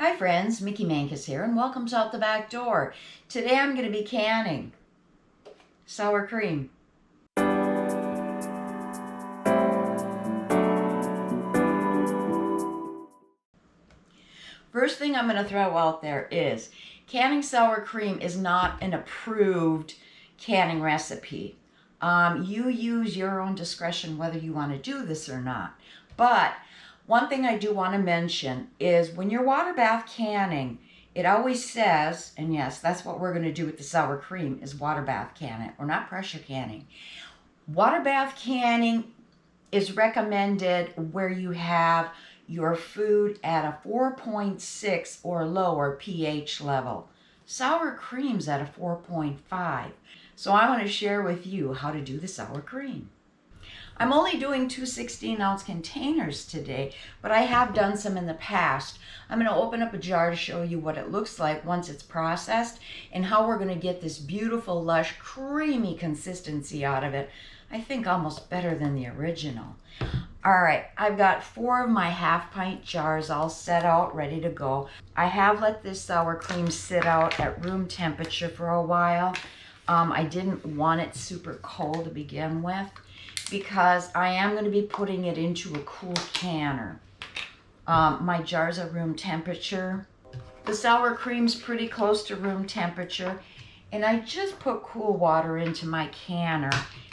Hi friends, Mickey Mankus here and welcome's out the back door. Today I'm going to be canning sour cream. First thing I'm going to throw out there is canning sour cream is not an approved canning recipe. You use your own discretion whether you want to do this or not. But one thing I do want to mention is when you're water bath canning, it always says, and yes, that's what we're going to do with the sour cream, is water bath can it. We're not pressure canning. Water bath canning is recommended where you have your food at a 4.6 or lower pH level. Sour cream's at a 4.5. So I want to share with you how to do the sour cream. I'm only doing two 16-ounce containers today, but I have done some in the past. I'm going to open up a jar to show you what it looks like once it's processed and how we're going to get this beautiful, lush, creamy consistency out of it. I think almost better than the original. All right, I've got 4 of my half-pint jars all set out, ready to go. I have let this sour cream sit out at room temperature for a while. I didn't want it super cold to begin with, because I am going to be putting it into a cool canner. My jars are room temperature. The sour cream's pretty close to room temperature, and I just put cool water into my canner.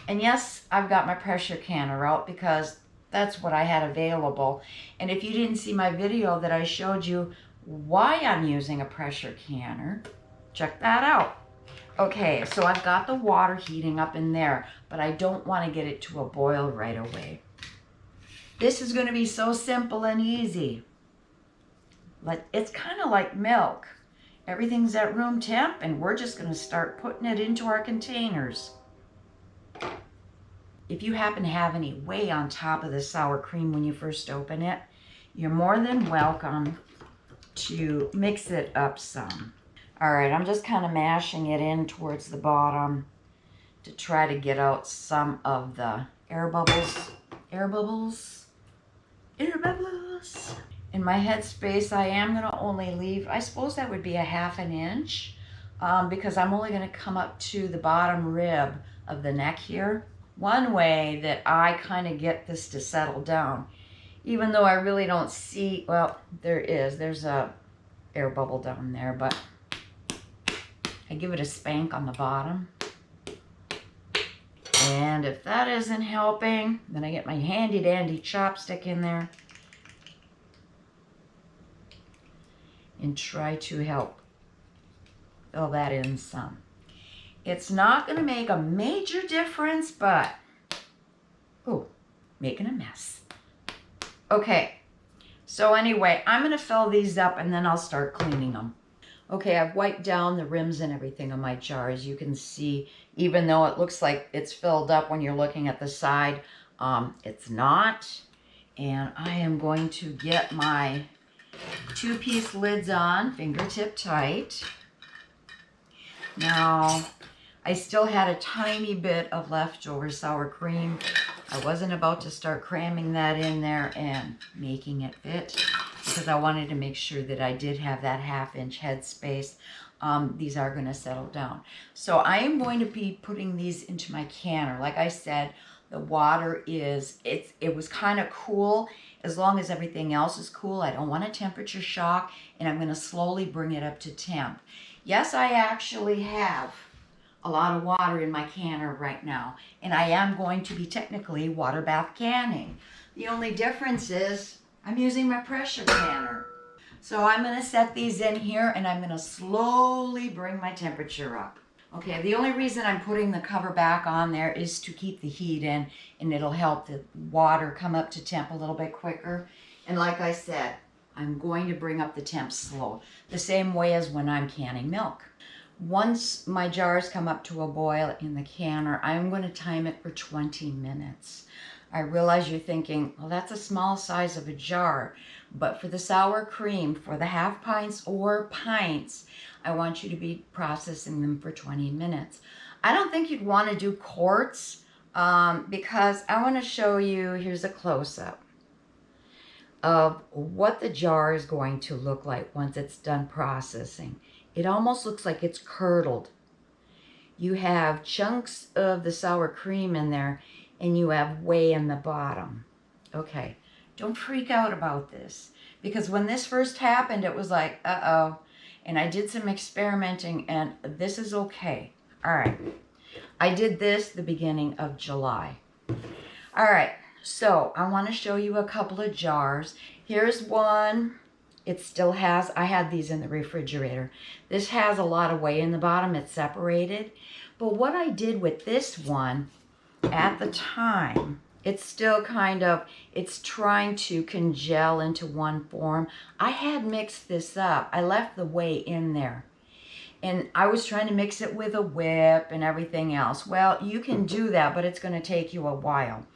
And yes, I've got my pressure canner out because that's what I had available. And if you didn't see my video that I showed you why I'm using a pressure canner, check that out. Okay, so I've got the water heating up in there, but I don't want to get it to a boil right away. This is going to be so simple and easy. It's kind of like milk. Everything's at room temp, and we're just going to start putting it into our containers. If you happen to have any whey on top of the sour cream when you first open it, you're more than welcome to mix it up some. All right, I'm just kind of mashing it in towards the bottom to try to get out some of the air bubbles. In my headspace, I am going to only leave, I suppose that would be a ½ inch, because I'm only going to come up to the bottom rib of the neck here. One way that I kind of get this to settle down, even though I really don't see, well, there's a air bubble down there, but I give it a spank on the bottom. And if that isn't helping, then I get my handy dandy chopstick in there and try to help fill that in some. It's not going to make a major difference, but, oh, making a mess. Okay, so anyway, I'm going to fill these up and then I'll start cleaning them. Okay, I've wiped down the rims and everything on my jars. You can see, even though it looks like it's filled up when you're looking at the side, it's not. And I am going to get my 2-piece lids on, fingertip tight. Now, I still had a tiny bit of leftover sour cream. I wasn't about to start cramming that in there and making it fit, because I wanted to make sure that I did have that ½ inch head space. These are going to settle down. So I am going to be putting these into my canner. Like I said, the water it was kind of cool. As long as everything else is cool, I don't want a temperature shock, and I'm going to slowly bring it up to temp. Yes, I actually have a lot of water in my canner right now, and I am going to be technically water bath canning. The only difference is I'm using my pressure canner. So I'm going to set these in here, and I'm going to slowly bring my temperature up. Okay, the only reason I'm putting the cover back on there is to keep the heat in, and it'll help the water come up to temp a little bit quicker. And like I said, I'm going to bring up the temp slow, the same way as when I'm canning milk. Once my jars come up to a boil in the canner, I'm going to time it for 20 minutes. I realize you're thinking, well, that's a small size of a jar. But for the sour cream, for the ½ pints or pints, I want you to be processing them for 20 minutes. I don't think you'd want to do quarts because I want to show you, here's a close-up of what the jar is going to look like once it's done processing. It almost looks like it's curdled. You have chunks of the sour cream in there, and you have whey in the bottom. Okay, don't freak out about this, because when this first happened, it was like, uh-oh. And I did some experimenting, and this is okay. All right. I did this the beginning of July. All right. So I want to show you a couple of jars. Here's one. It still has, I had these in the refrigerator. This has a lot of whey in the bottom. It's separated. But what I did with this one at the time, it's still kind of, it's trying to congeal into one form. I had mixed this up. I left the whey in there. And I was trying to mix it with a whip and everything else. Well, you can do that, but it's going to take you a while.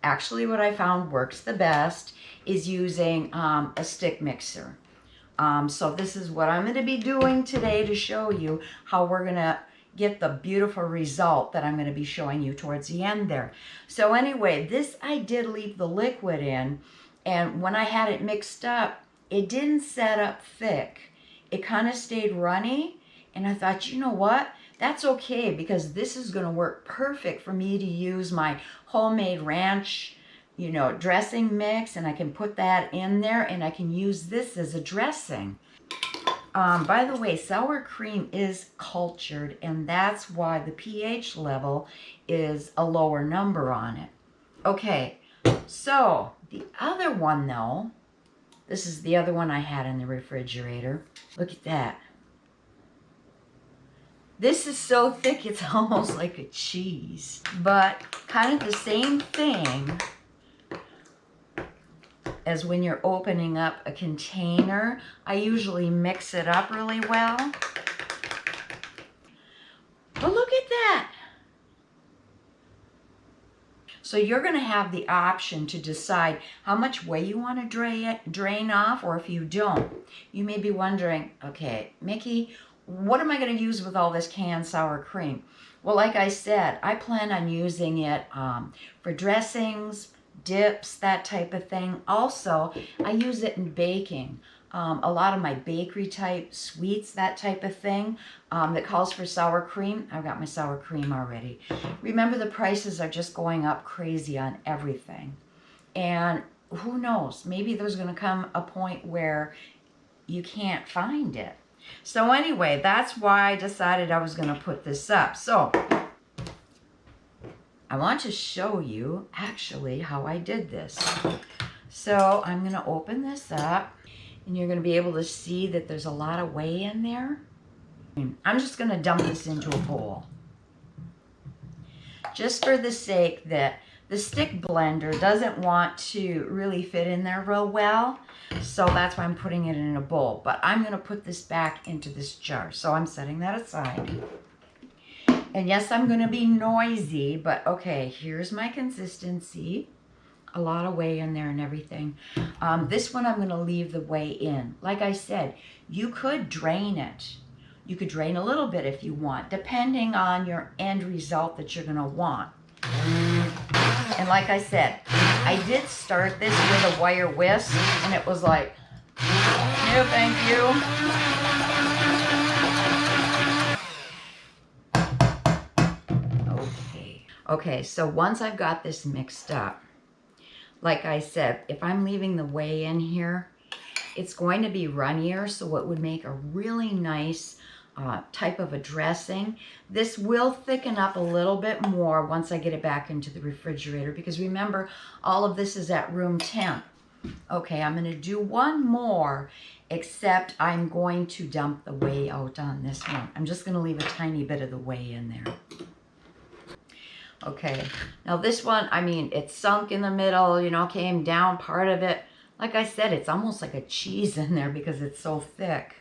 Actually, what I found works the best is using a stick mixer. So this is what I'm going to be doing today to show you how we're going to get the beautiful result that I'm going to be showing you towards the end there. So anyway, this I did leave the liquid in, and when I had it mixed up, it didn't set up thick. It kind of stayed runny, and I thought, you know what? That's okay, because this is going to work perfect for me to use my homemade ranch, you know, dressing mix, and I can put that in there, and I can use this as a dressing. By the way, sour cream is cultured, and that's why the pH level is a lower number on it. Okay, so the other one, though, this is the other one I had in the refrigerator. Look at that. This is so thick, it's almost like a cheese, but kind of the same thing as when you're opening up a container. I usually mix it up really well. But look at that. So you're going to have the option to decide how much whey you want to drain off, or if you don't. You may be wondering, okay, Mickey, what am I going to use with all this canned sour cream? Well, like I said, I plan on using it for dressings, dips, that type of thing. Also, I use it in baking. A lot of my bakery type sweets, that type of thing, that calls for sour cream. I've got my sour cream already. Remember, the prices are just going up crazy on everything. And who knows, maybe there's going to come a point where you can't find it. So anyway, that's why I decided I was going to put this up. So I want to show you actually how I did this. So I'm going to open this up, and you're going to be able to see that there's a lot of whey in there. I'm just going to dump this into a bowl, just for the sake that the stick blender doesn't want to really fit in there real well. So that's why I'm putting it in a bowl. But I'm going to put this back into this jar. So I'm setting that aside. And yes, I'm going to be noisy, but okay, here's my consistency. A lot of whey in there and everything. This one I'm going to leave the whey in. Like I said, you could drain it. You could drain a little bit if you want, depending on your end result that you're going to want. And like I said, I did start this with a wire whisk, and it was like, no thank you. Okay, so once I've got this mixed up, like I said, if I'm leaving the whey in here, it's going to be runnier, so it would make a really nice type of a dressing. This will thicken up a little bit more once I get it back into the refrigerator, because remember, all of this is at room temp. Okay, I'm going to do one more, except I'm going to dump the whey out on this one. I'm just going to leave a tiny bit of the whey in there. Okay, now this one, I mean, it's sunk in the middle, you know, came down part of it. Like I said, it's almost like a cheese in there because it's so thick.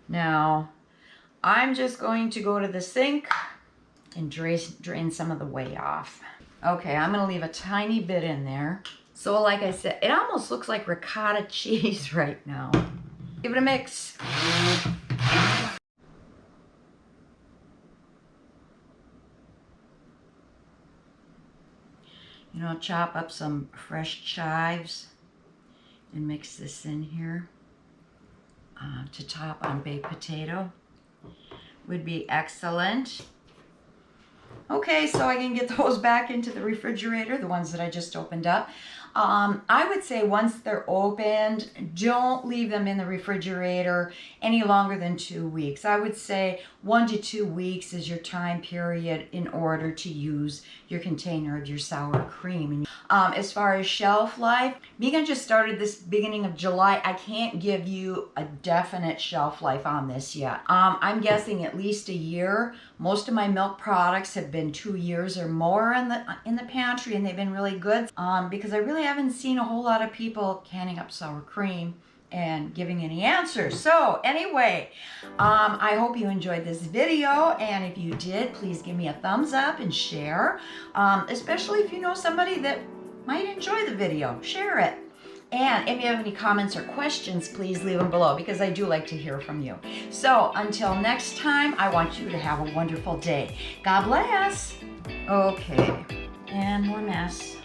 Now, I'm just going to go to the sink and drain some of the whey off. Okay, I'm going to leave a tiny bit in there. So like I said, it almost looks like ricotta cheese right now. Give it a mix. And I'll chop up some fresh chives and mix this in here to top on baked potato. Would be excellent. Okay, so I can get those back into the refrigerator, the ones that I just opened up. I would say once they're opened, don't leave them in the refrigerator any longer than 2 weeks. I would say 1 to 2 weeks is your time period in order to use your container of your sour cream. As far as shelf life, Megan just started this beginning of July. I can't give you a definite shelf life on this yet. I'm guessing at least a year. Most of my milk products have been 2 years or more in the pantry, and they've been really good because I really haven't seen a whole lot of people canning up sour cream and giving any answers. So anyway, I hope you enjoyed this video, and if you did, please give me a thumbs up and share, especially if you know somebody that might enjoy the video. Share it. And if you have any comments or questions, please leave them below because I do like to hear from you. So until next time, I want you to have a wonderful day. God bless. Okay, and more mess.